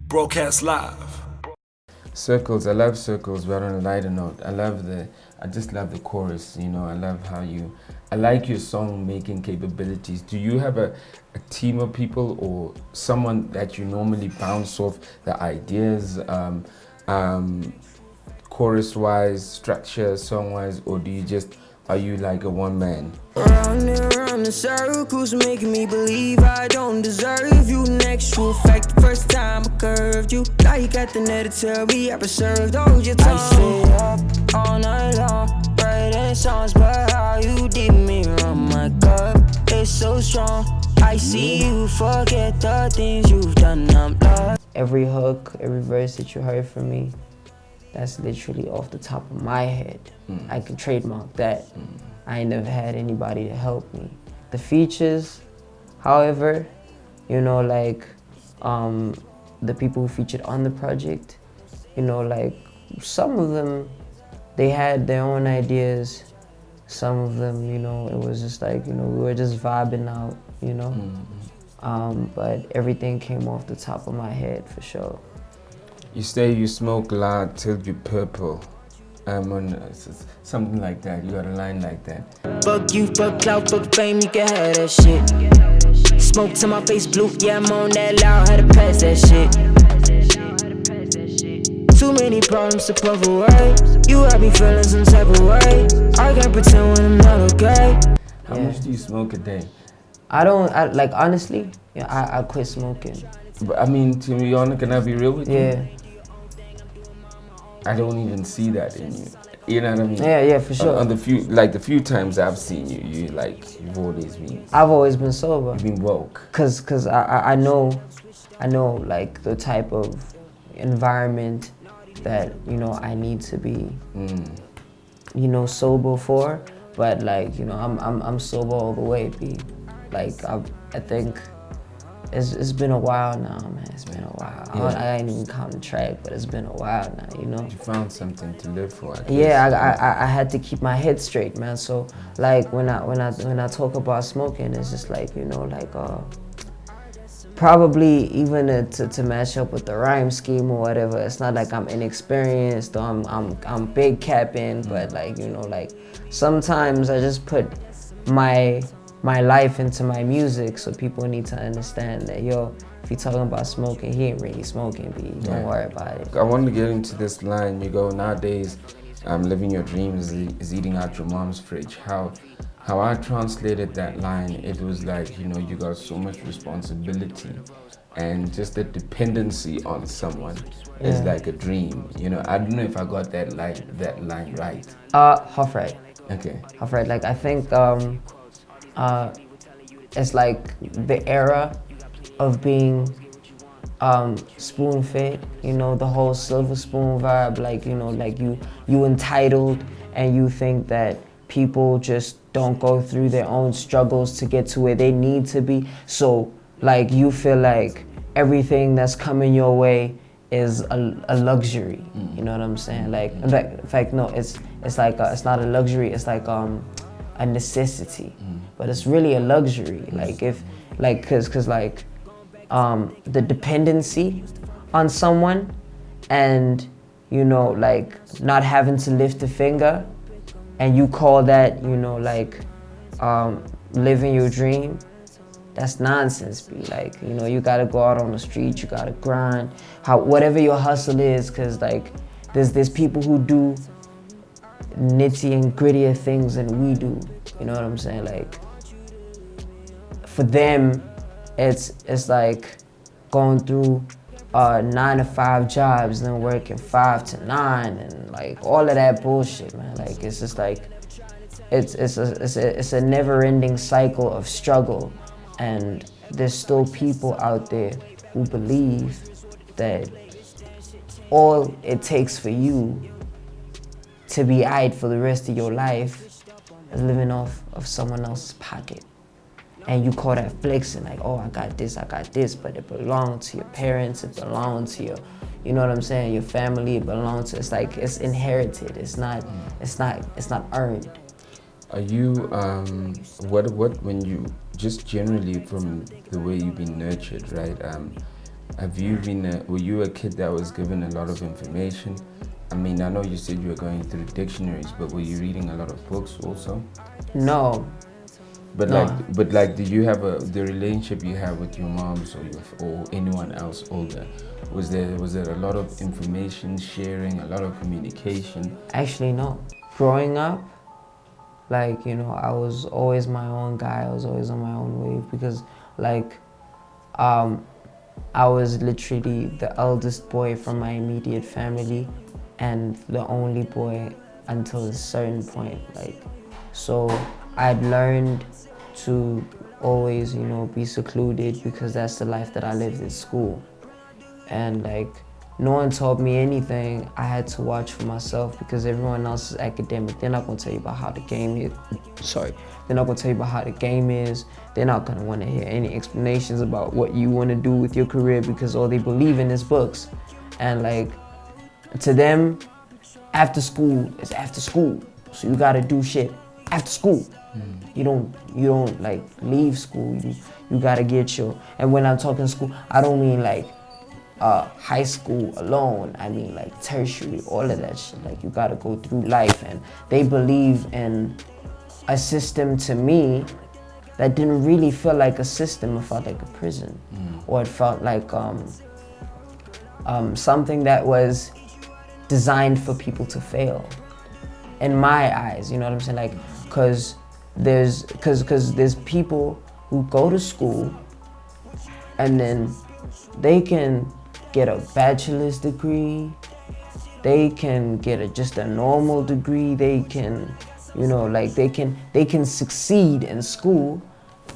Broadcast live. Circles, I love circles, but on a lighter note, I just love the chorus, I love I like your song making capabilities. Do you have a team of people or someone that you normally bounce off the ideas, chorus-wise, structure, song-wise, or are you like a one-man? Round and round the circles, making me believe I don't deserve you. Next true fact, the first time I curved you. Now you got the net to tell me I preserved all your time. I stay up all night long, writing songs, but how you did me wrong, my God, it's so strong. I see you forget the things you've done, I'm lost. Every hook, every verse that you heard from me, that's literally off the top of my head. I can trademark that. I ain't never had anybody to help me. The features, however, the people who featured on the project, some of them, they had their own ideas. Some of them, it was just like, we were just vibing out, But everything came off the top of my head for sure. You say you smoke a lot till you purple. Something like that. You got a line like that. Fuck you, fuck clout, fuck fame, you can have that shit. Smoke to my face blue, yeah, I'm on that loud, had to pass that shit. Too many problems to puff away. You got me feeling some type of way. I can't pretend when I'm not okay. How much do you smoke a day? Honestly, I quit smoking. But I mean, to be honest, can I be real with you? Yeah. I don't even see that in you. You know what I mean? Yeah, for sure. On the few times I've seen you, you've always been. I've always been sober. You've been woke. Cause I know like the type of environment that I need to be, sober for. But I'm sober all the way. I think. It's been a while now, man. It's been a while. Yeah. I ain't even counting track, but it's been a while now, You found something to live for. I had to keep my head straight, man. So when I talk about smoking, it's just probably even to match up with the rhyme scheme or whatever. It's not like I'm inexperienced or I'm big capping, but sometimes I just put my life into my music, so people need to understand that, if you're talking about smoking, he ain't really smoking, B. Don't worry about it. I want to get into this line. You go, nowadays, living your dreams is eating out your mom's fridge. How I translated that line, it was like, you got so much responsibility and just the dependency on someone is like a dream. I don't know if I got that line right. Half right. Okay. Half right. I think, it's like the era of being spoon-fed, the whole silver spoon vibe, you entitled and you think that people just don't go through their own struggles to get to where they need to be. So you feel like everything that's coming your way is a luxury. You know what I'm saying? In fact, no, it's it's not a luxury, it's like a necessity, but it's really a luxury. Cause the dependency on someone, and not having to lift a finger, and you call that living your dream. That's nonsense, B. You gotta go out on the street, you gotta grind, whatever your hustle is, cause there's people who do nitty and grittier things than we do. You know what I'm saying? For them, it's like going through 9 to 5 jobs, then working 5 to 9, and all of that bullshit, man. It's just it's a never-ending cycle of struggle, and there's still people out there who believe that all it takes for you to be aight for the rest of your life is living off of someone else's pocket. And you call that flexing, I got this, but it belongs to your parents, it belongs to your, you know what I'm saying, your family, it belongs to, it's inherited, it's not earned. Are you, when you, just generally from the way you've been nurtured, right? Were you a kid that was given a lot of information? I mean, I know you said you were going through dictionaries, but were you reading a lot of books also? No. But No. do you have the relationship you have with your moms or anyone else older? Was there a lot of information sharing, a lot of communication? Actually, no. Growing up, like, you know, I was always my own guy. I was always on my own wave because, like, I was literally the eldest boy from my immediate family and the only boy until a certain point. Like, so I'd learned to always, you know, be secluded because that's the life that I lived at school. And like, no one taught me anything. I had to watch for myself because everyone else is academic. They're not gonna tell you about how the game is. Sorry. They're not gonna tell you about how the game is. They're not gonna wanna hear any explanations about what you wanna do with your career because all they believe in is books. And like, to them, after school is after school. So you gotta do shit after school. You don't like leave school. You gotta get your, and when I'm talking school, I don't mean like high school alone. I mean like tertiary, all of that shit. Like you gotta go through life, and they believe in a system to me that didn't really feel like a system. It felt like a prison, or it felt like something that was designed for people to fail. In my eyes, you know what I'm saying? Like, cause there's people who go to school and then they can get a bachelor's degree, they can get just a normal degree, they can, you know, like they can succeed in school,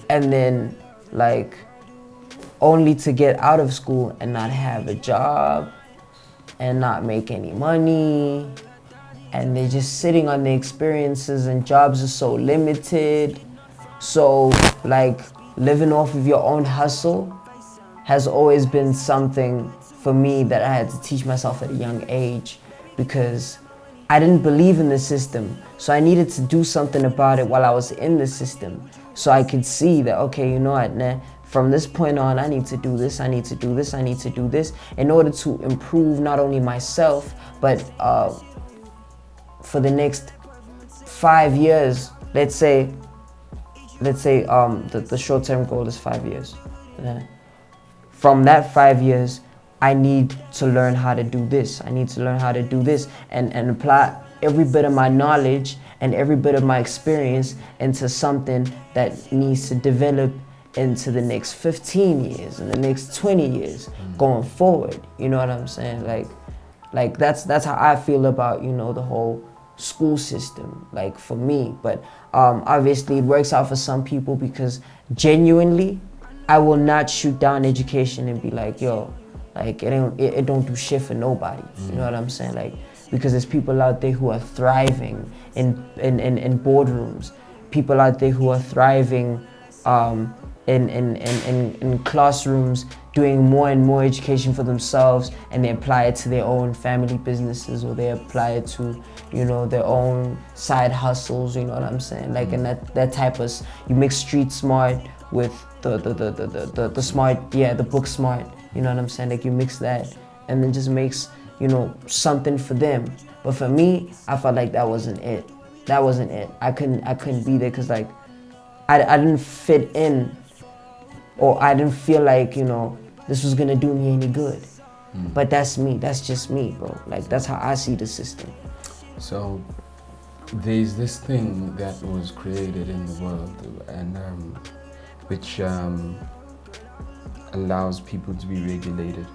and then like only to get out of school and not have a job and not make any money, and they're just sitting on the experiences, and jobs are so limited. So like living off of your own hustle has always been something for me that I had to teach myself at a young age, because I didn't believe in the system. So I needed to do something about it while I was in the system. So I could see that, okay, you know what, nah, from this point on, I need to do this, I need to do this, I need to do this in order to improve not only myself, but for the next 5 years, let's say the short-term goal is 5 years. Yeah. From that 5 years, I need to learn how to do this. I need to learn how to do this and apply every bit of my knowledge and every bit of my experience into something that needs to develop into the next 15 years and the next 20 years going forward. You know what I'm saying? Like that's how I feel about, you know, the whole school system, like for me. But obviously it works out for some people, because genuinely I will not shoot down education and be like, yo, like it don't do shit for nobody. You know what I'm saying? Like, because there's people out there who are thriving in boardrooms, people out there who are thriving in classrooms, doing more and more education for themselves, and they apply it to their own family businesses, or they apply it to, you know, their own side hustles. You know what I'm saying? Like, and that type of, you mix street smart with the smart, yeah, the book smart. You know what I'm saying? Like, you mix that, and then just makes, you know, something for them. But for me, I felt like that wasn't it. That wasn't it. I couldn't be there, because like I didn't fit in, or I didn't feel like, you know, this was gonna do me any good. But that's me. That's just me, bro. Like, that's how I see the system. So there's this thing that was created in the world, and which allows people to be regulated.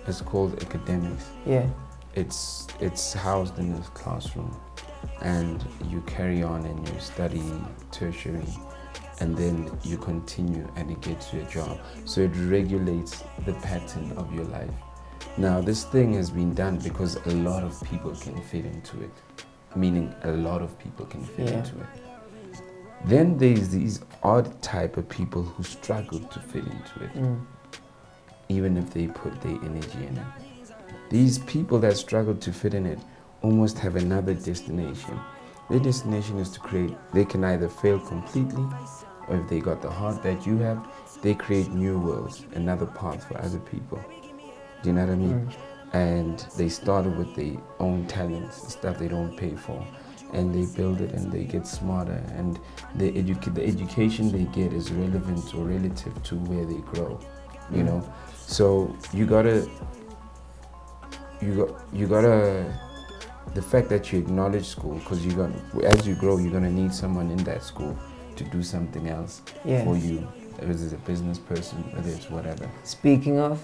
It's called academics. Yeah. It's housed in this classroom, and you carry on and you study tertiary, and then you continue and it gets you a job. So it regulates the pattern of your life. Now, this thing has been done because a lot of people can fit into it, meaning a lot of people can fit into it. Then there's these odd type of people who struggle to fit into it, even if they put their energy in it. These people that struggle to fit in it almost have another destination. Their destination is to create, they can either fail completely, or if they got the heart that you have, they create new worlds, another path for other people. Do you know what I mean? And they started with their own talents, stuff they don't pay for, and they build it and they get smarter, and the education they get is relevant or relative to where they grow, you know. So you gotta, the fact that you acknowledge school, because as you grow, you're gonna need someone in that school to do something else for you, whether it's a business person, whether it's whatever. Speaking of,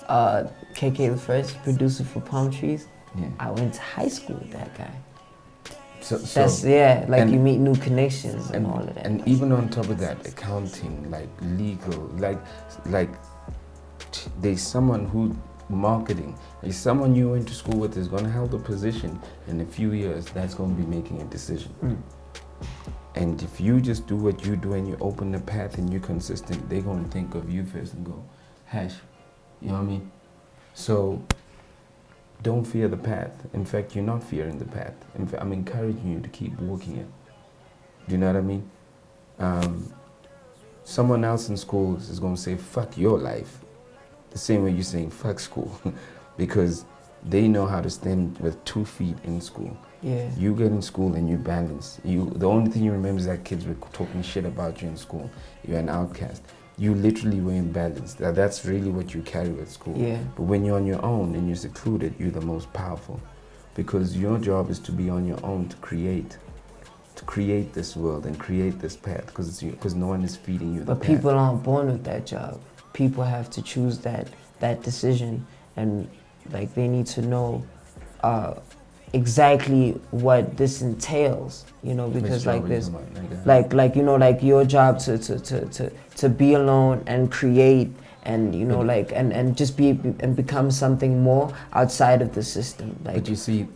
KK the First, producer for Palm Trees, I went to high school with that guy. So you meet new connections and all of that. And even on top of that, accounting, like legal, like there's someone who, marketing, there's someone you went to school with is gonna hold a position in a few years that's gonna be making a decision. And if you just do what you do and you open the path and you're consistent, they're gonna think of you first and go, hash, you know what I mean? So don't fear the path. In fact, you're not fearing the path. In fact, I'm encouraging you to keep walking it. Do you know what I mean? Someone else in school is going to say, fuck your life. The same way you're saying, fuck school. Because they know how to stand with 2 feet in school. Yeah. You get in school and you balance. The only thing you remember is that kids were talking shit about you in school. You're an outcast. You literally were in balance. That's really what you carry with school. Yeah. But when you're on your own and you're secluded, you're the most powerful. Because your job is to be on your own, to create this world and create this path, because no one is feeding you the path. But people aren't born with that job. People have to choose that decision, and like they need to know exactly what this entails, you know, because like this, like you know, like your job to be alone and create, and you know, like and just be and become something more outside of the system. Like, but you see,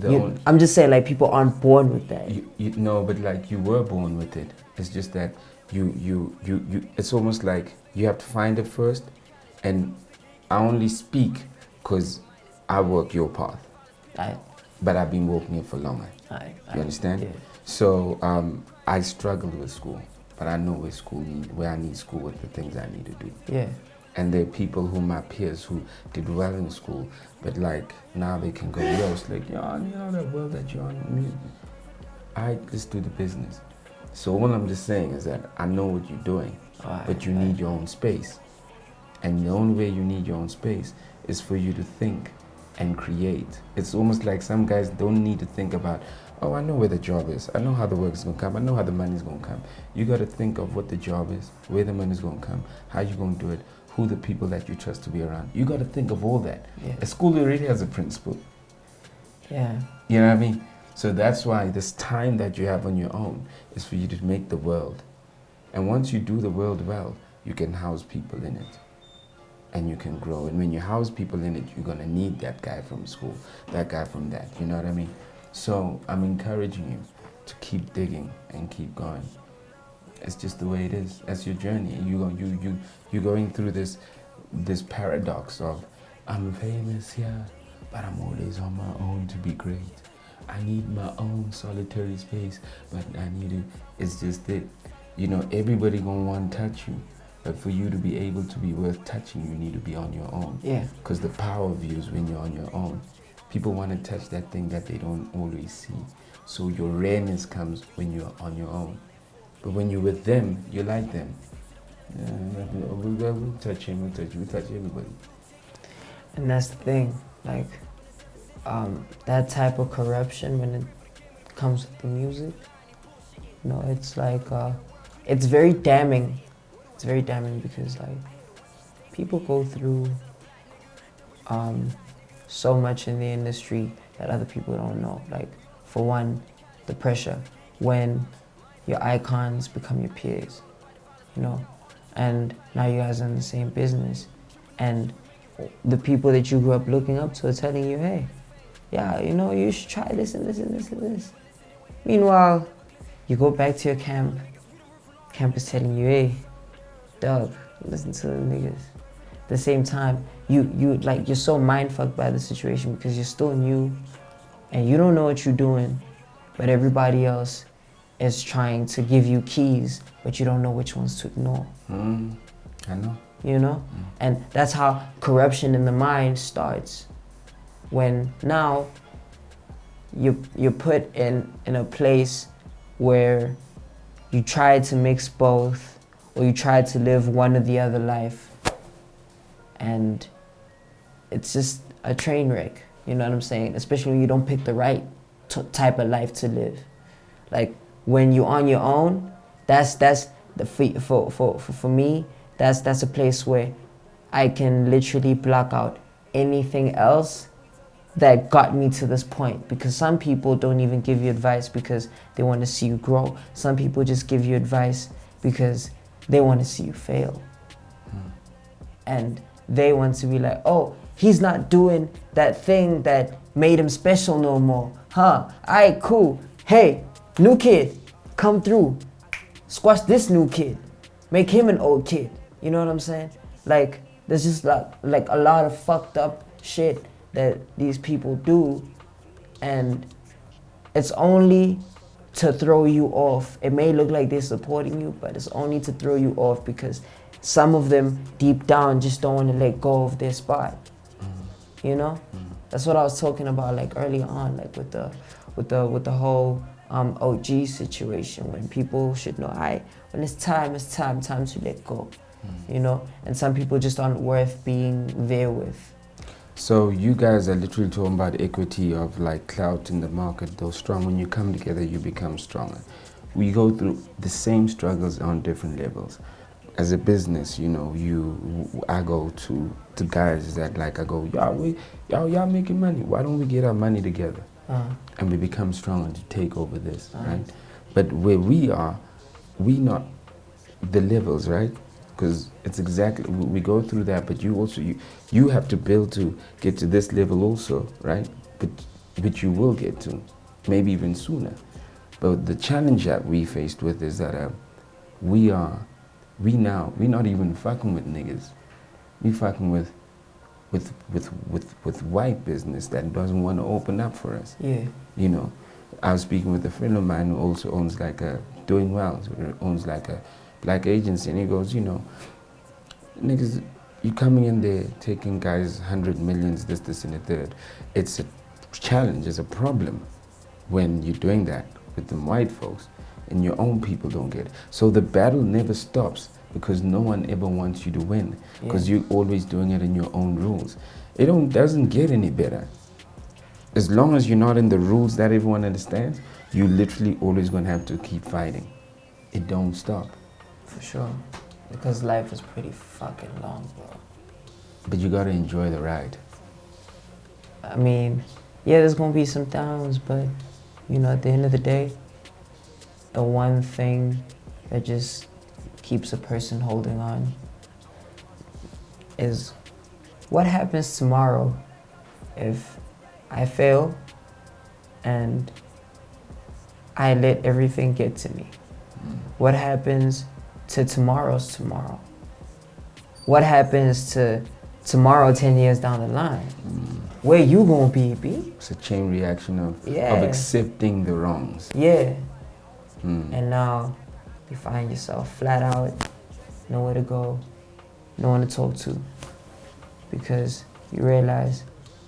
I'm just saying, like, people aren't born with that. You know, but like you were born with it. It's just that you it's almost like you have to find it first, and I only speak because I work your path. But I've been walking it for longer. You understand? Yeah. So I struggled with school, but I know where I need school with the things I need to do. Yeah. And there are people my peers who did well in school, but like now they can go, yo, it's like, yo, you know that world that you're on, let's do the business. So all I'm just saying is that I know what you're doing, but you need your own space. And the only way you need your own space is for you to think and create. It's almost like some guys don't need to think about, oh, I know where the job is. I know how the work is going to come. I know how the money is going to come. You got to think of what the job is, where the money is going to come, how you're going to do it, who the people that you trust to be around. You got to think of all that. Yeah. A school already has a principal. Yeah. You know what I mean? So that's why this time that you have on your own is for you to make the world. And once you do the world well, you can house people in it. And you can grow. And when you house people in it, you're going to need that guy from school, that guy from that. You know what I mean? So I'm encouraging you to keep digging and keep going. It's just the way it is. That's your journey. You're going through this paradox of, I'm famous, yeah, but I'm always on my own to be great. I need my own solitary space, but it's just that, you know, everybody gonna want to touch you. But for you to be able to be worth touching, you need to be on your own. Yeah. Because the power of you is when you're on your own. People want to touch that thing that they don't always see. So your rareness comes when you're on your own. But when you're with them, you're like them. We'll touch him, we'll touch everybody. And that's the thing, like, that type of corruption when it comes with the music, you know, it's like, it's very damning. It's very damning because, like, people go through so much in the industry that other people don't know. Like, for one, the pressure when your icons become your peers, you know, and now you guys are in the same business, and the people that you grew up looking up to are telling you, hey, yeah, you know, you should try this and this and this and this. Meanwhile, you go back to your camp is telling you, hey, dog, listen to the niggas. At the same time, you're so mind-fucked by the situation because you're still new and you don't know what you're doing, but everybody else is trying to give you keys, but you don't know which ones to ignore. I know. You know? And that's how corruption in the mind starts. When now you're put in a place where you try to mix both, or you try to live one or the other life, and it's just a train wreck. You know what I'm saying? Especially when you don't pick the right type of life to live. Like when you're on your own, that's the for me. That's a place where I can literally block out anything else that got me to this point. Because some people don't even give you advice because they want to see you grow. Some people just give you advice because they want to see you fail. And they want to be like, oh, he's not doing that thing that made him special no more. Huh, alright, cool. Hey, new kid, come through. Squash this new kid. Make him an old kid. You know what I'm saying? Like, there's just like a lot of fucked up shit that these people do, and it's only to throw you off. It may look like they're supporting you, but it's only to throw you off because some of them deep down just don't want to let go of their spot. You know? That's what I was talking about like earlier on, like with the whole OG situation, when people should know, when it's time to let go. You know? And some people just aren't worth being there with. So you guys are literally talking about equity of like clout in the market, though strong. When you come together, you become stronger. We go through the same struggles on different levels. As a business, you know, I go to guys that like, I go, y'all making money. Why don't we get our money together? And we become stronger to take over this, right? But where we are, we not the levels, right? Because it's exactly, we go through that, but you also, you have to build to get to this level also, right? But you will get to, maybe even sooner. But the challenge that we faced with is that we're not even fucking with niggas. We fucking with white business that doesn't want to open up for us. Yeah. You know, I was speaking with a friend of mine who also owns like doing well, owns like a black agency, and he goes, you know, niggas, you coming in there taking guys 100 millions, this and the third. It's a challenge, it's a problem when you're doing that with them white folks and your own people don't get it. So the battle never stops because no one ever wants you to win because you're always doing it in your own rules. It doesn't get any better. As long as you're not in the rules that everyone understands, you literally always gonna have to keep fighting. It don't stop. For sure. Because life is pretty fucking long, bro. But you gotta enjoy the ride. I mean, yeah, there's gonna be some downs, but you know, at the end of the day, the one thing that just keeps a person holding on is what happens tomorrow if I fail and I let everything get to me? What happens to tomorrow's tomorrow? What happens to tomorrow 10 years down the line? Where you gonna be, B? It's a chain reaction of accepting the wrongs. Yeah. And now you find yourself flat out, nowhere to go, no one to talk to. Because you realize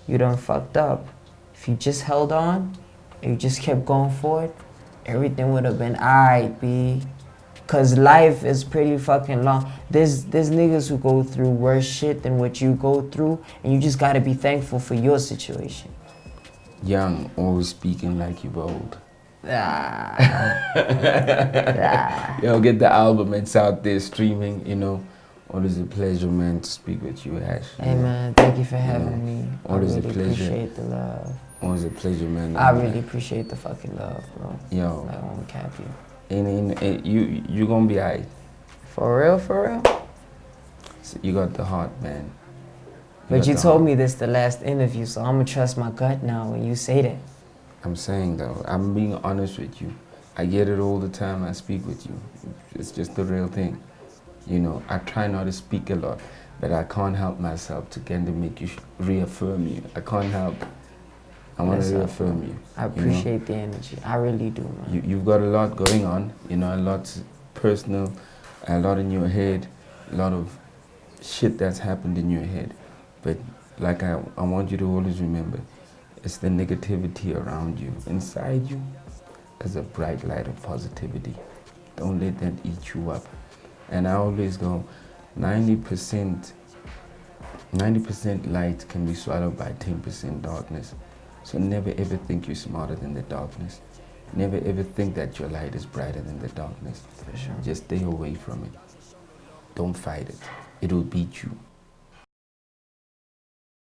you done fucked up. If you just held on, and you just kept going forward, everything would have been alright, B. Cause life is pretty fucking long. There's niggas who go through worse shit than what you go through, and you just gotta be thankful for your situation. Young, always speaking like you're old. Yo, get the album, it's out there streaming, you know. Always a pleasure, man, to speak with you, Ash. Hey, man, thank you for having me. Always I really a pleasure. Appreciate the love. Always a pleasure, man. I really appreciate the fucking love, bro. Yo. I won't cap you. And you gonna be alright. For real, for real? So you got the heart, man. But you told me this the last interview, so I'm gonna trust my gut now when you say that. I'm saying though, I'm being honest with you. I get it all the time I speak with you. It's just the real thing. You know, I try not to speak a lot, but I can't help myself to kind of make you reaffirm you. I can't help. I want to reaffirm you. I appreciate the energy. I really do, man. You've got a lot going on, you know, a lot personal, a lot in your head, a lot of shit that's happened in your head. But like I want you to always remember, it's the negativity around you. Inside you is a bright light of positivity. Don't let that eat you up. And I always go, 90% light can be swallowed by 10% darkness. So never ever think you're smarter than the darkness. Never ever think that your light is brighter than the darkness. For sure. Just stay away from it. Don't fight it. It will beat you.